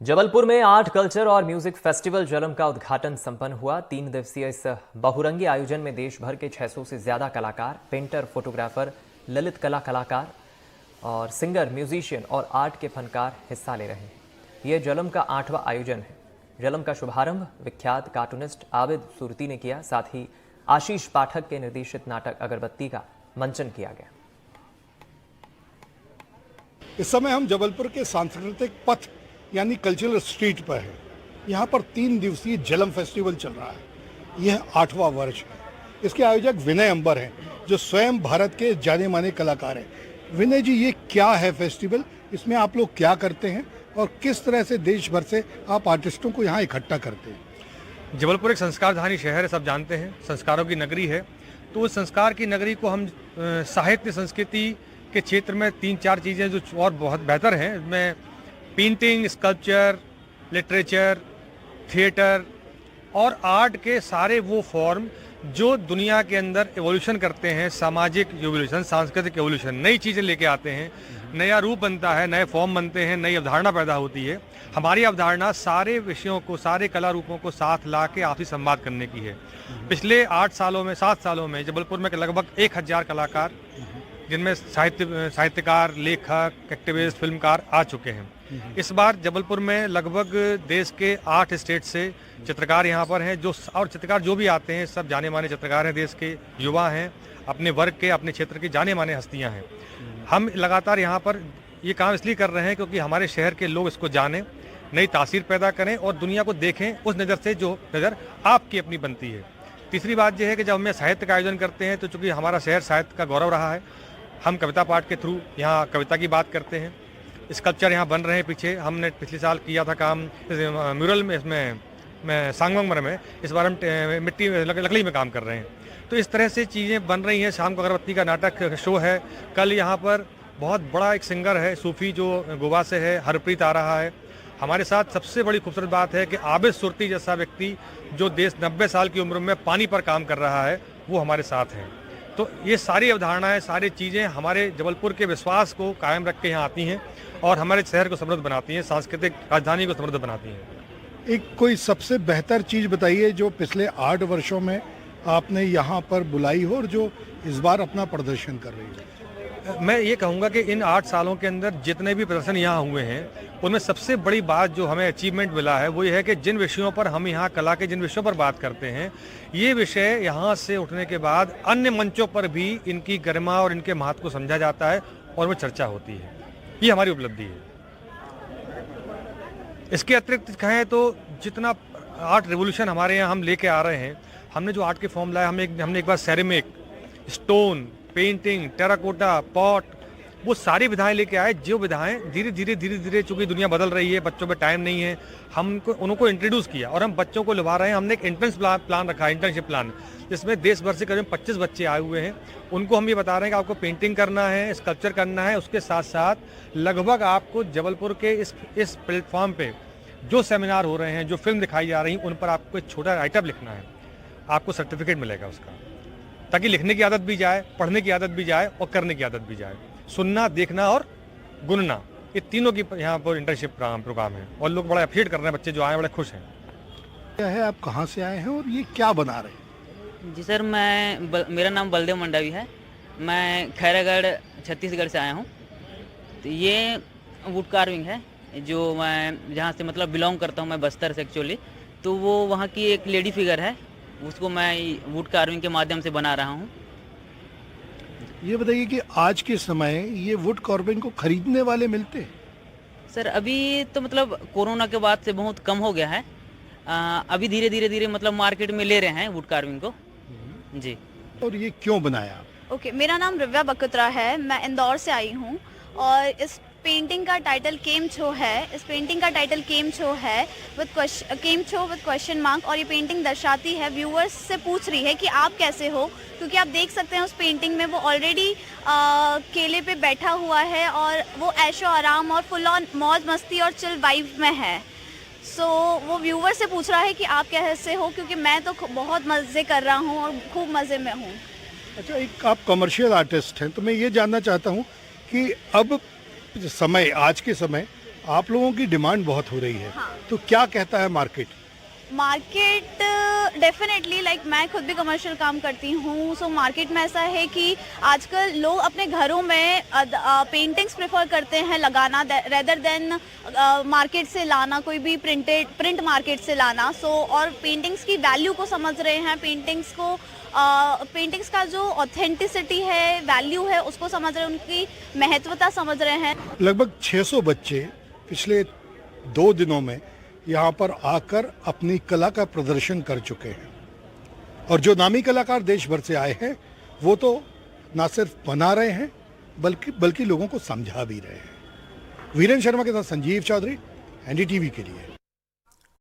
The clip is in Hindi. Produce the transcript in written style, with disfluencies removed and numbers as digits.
जबलपुर में आर्ट कल्चर और म्यूजिक फेस्टिवल जलम का उद्घाटन संपन्न हुआ। 3 दिवसीय इस बहुरंगी आयोजन में देश भर के 600 से ज्यादा कलाकार, पेंटर, फोटोग्राफर, ललित कला कलाकार और सिंगर, म्यूजिशियन और आर्ट के फनकार हिस्सा ले रहे हैं। यह जलम का 8वां आयोजन है। जलम का शुभारंभ विख्यात कार्टूनिस्ट आबिद सुरती ने किया। साथ ही आशीष पाठक के निर्देशित नाटक अगरबत्ती का मंचन किया गया। इस समय हम जबलपुर के सांस्कृतिक पथ यानी कल्चरल स्ट्रीट पर है। यहाँ पर 3 दिवसीय जलम फेस्टिवल चल रहा है। यह 8वां वर्ष है। इसके आयोजक विनय अंबर हैं, जो स्वयं भारत के जाने माने कलाकार हैं। विनय जी, ये क्या है फेस्टिवल? इसमें आप लोग क्या करते हैं और किस तरह से देश भर से आप आर्टिस्टों को यहाँ इकट्ठा करते हैं? जबलपुर एक संस्कारधानी शहर है, सब जानते हैं, संस्कारों की नगरी है। तो उस संस्कार की नगरी को हम साहित्य संस्कृति के क्षेत्र में 3-4 चीज़ें जो और बहुत बेहतर हैं, इसमें पेंटिंग, स्कल्पचर, लिटरेचर, थिएटर और आर्ट के सारे वो फॉर्म जो दुनिया के अंदर एवोल्यूशन करते हैं, सामाजिक एवोल्यूशन, सांस्कृतिक एवोल्यूशन, नई चीज़ें लेके आते हैं, नया रूप बनता है, नए फॉर्म बनते हैं, नई अवधारणा पैदा होती है। हमारी अवधारणा सारे विषयों को, सारे कला रूपों को साथ ला के आपसी संवाद करने की है। पिछले 7 सालों में जबलपुर में लगभग 1000 कलाकार, जिनमें साहित्यकार, लेखक, एक्टिविस्ट, फिल्मकार आ चुके हैं। इस बार जबलपुर में लगभग देश के 8 स्टेट से चित्रकार यहाँ पर हैं, और चित्रकार जो भी आते हैं सब जाने माने चित्रकार हैं, देश के युवा हैं, अपने वर्ग के, अपने क्षेत्र की जाने माने हस्तियाँ हैं। हम लगातार यहाँ पर ये काम इसलिए कर रहे हैं क्योंकि हमारे शहर के लोग इसको जानें, नई तासीर पैदा करें और दुनिया को देखें उस नज़र से जो नज़र आपकी अपनी बनती है। तीसरी बात यह है कि जब हम साहित्य का आयोजन करते हैं तो चूँकि हमारा शहर साहित्य का गौरव रहा है, हम कविता पाठ के थ्रू यहाँ कविता की बात करते हैं। स्कल्पचर यहाँ बन रहे हैं। पीछे हमने पिछले साल किया था काम म्यूरल में, इसमें सांगमरमर में, इस बार हम मिट्टी लकड़ी में काम कर रहे हैं। तो इस तरह से चीज़ें बन रही हैं। शाम को अगरबत्ती का नाटक शो है। कल यहाँ पर बहुत बड़ा एक सिंगर है, सूफी, जो गोवा से है, हरप्रीत आ रहा है हमारे साथ। सबसे बड़ी खूबसूरत बात है कि आबिद सुरती जैसा व्यक्ति जो 90 साल की उम्र में पानी पर काम कर रहा है, वो हमारे साथ है। तो ये सारी अवधारणाएं, सारी चीज़ें हमारे जबलपुर के विश्वास को कायम रख के यहाँ आती हैं और हमारे शहर को समृद्ध बनाती हैं, सांस्कृतिक राजधानी को समृद्ध बनाती हैं। एक कोई सबसे बेहतर चीज़ बताइए जो पिछले 8 वर्षों में आपने यहाँ पर बुलाई हो और जो इस बार अपना प्रदर्शन कर रही है। मैं ये कहूँगा कि इन 8 सालों के अंदर जितने भी प्रदर्शन यहाँ हुए हैं, उनमें सबसे बड़ी बात जो हमें अचीवमेंट मिला है वो ये है कि जिन विषयों पर हम यहाँ कला के जिन विषयों पर बात करते हैं, ये विषय यहाँ से उठने के बाद अन्य मंचों पर भी इनकी गरिमा और इनके महत्व को समझा जाता है और वो चर्चा होती है। ये हमारी उपलब्धि है। इसके अतिरिक्त कहें तो जितना आर्ट रिवोल्यूशन हमारे यहाँ हम लेके आ रहे हैं, हमने जो आर्ट के फॉर्म लाया, हमने एक बार ceramic, stone, painting, terracotta, pot, वो सारी विधाएं लेके आए। जो विधाएं धीरे धीरे चूंकि दुनिया बदल रही है, बच्चों में टाइम नहीं है, हमको उनको इंट्रोड्यूस किया और हम बच्चों को लुभा रहे हैं। हमने एक एंट्रेंस प्लान रखा है, इंटर्नशिप प्लान, जिसमें देश भर से करीब 25 बच्चे आए हुए हैं। उनको हम ये बता रहे हैं कि आपको पेंटिंग करना है, स्कल्पचर करना है, उसके साथ साथ लगभग आपको जबलपुर के इस प्लेटफॉर्म पे जो सेमिनार हो रहे हैं, जो फिल्म दिखाई जा रही हैं, उन पर आपको एक छोटा राइटअप लिखना है। आपको सर्टिफिकेट मिलेगा उसका, ताकि लिखने की आदत भी जाए, पढ़ने की आदत भी जाए और करने की आदत भी जाए। सुनना, देखना और गुनना, ये तीनों की यहाँ पर इंटर्नशिप प्रोग्राम है और लोग बड़ा अप्रिशिएट कर रहे हैं। बच्चे जो आए बड़े खुश हैं। क्या है, आप कहाँ से आए हैं और ये क्या बना रहे हैं? जी सर, मेरा नाम बलदेव मंडावी है। मैं खैरागढ़ छत्तीसगढ़ से आया हूँ। तो ये वुड कार्विंग है, जो मैं जहाँ से मतलब बिलोंग करता हूँ, मैं बस्तर से एक्चुअली। तो वो वहाँ की एक लेडी फिगर है, उसको मैं वुड कार्विंग के माध्यम से बना रहा हूँ। ये बताइए कि आज के समय ये वुड कार्विंग को खरीदने वाले मिलते हैं? सर अभी तो मतलब कोरोना के बाद से बहुत कम हो गया है। अभी धीरे मतलब मार्केट में ले रहे हैं वुड कार्विंग को जी। और ये क्यों बनाया? ओके, मेरा नाम रिव्या बकत्रा है, मैं इंदौर से आई हूँ और इस पेंटिंग का टाइटल केम छो है। इस पेंटिंग का टाइटल केम छो है विद क्वेश्चन मार्क, और ये पेंटिंग दर्शाती है, व्यूअर्स से पूछ रही है कि आप कैसे हो, क्योंकि आप देख सकते हैं उस पेंटिंग में वो ऑलरेडी केले पे बैठा हुआ है और वो ऐशो आराम और फुल ऑन मौज मस्ती और चिल वाइब में है। सो वो व्यूअर से पूछ रहा है कि आप कैसे हो, क्योंकि मैं तो बहुत मज़े कर रहा हूँ और खूब मज़े में हूँ। अच्छा, एक आप कमर्शियल आर्टिस्ट हैं, तो मैं ये जानना चाहता हूँ कि अब समय, आज के समय आप लोगों की डिमांड बहुत हो रही है, तो क्या कहता है मार्केट? मार्केट डेफिनेटली लाइक मैं खुद भी कमर्शियल काम करती हूँ, सो मार्केट में ऐसा है कि आजकल लोग अपने घरों में पेंटिंग्स प्रेफर करते हैं लगाना रेदर देन मार्केट से लाना, कोई भी प्रिंट मार्केट से लाना। सो और पेंटिंग्स की वैल्यू को समझ रहे हैं, पेंटिंग्स का जो ऑथेंटिसिटी है, वैल्यू है, उसको समझ रहे हैं, उनकी महत्वता समझ रहे हैं। लगभग 600 बच्चे पिछले 2 दिनों में यहाँ पर आकर अपनी कला का प्रदर्शन कर चुके हैं, और जो नामी कलाकार देश भर से आए हैं वो तो ना सिर्फ बना रहे हैं बल्कि लोगों को समझा भी रहे हैं। वीरेंद्र शर्मा के साथ संजीव चौधरी, एनडीटीवी के लिए।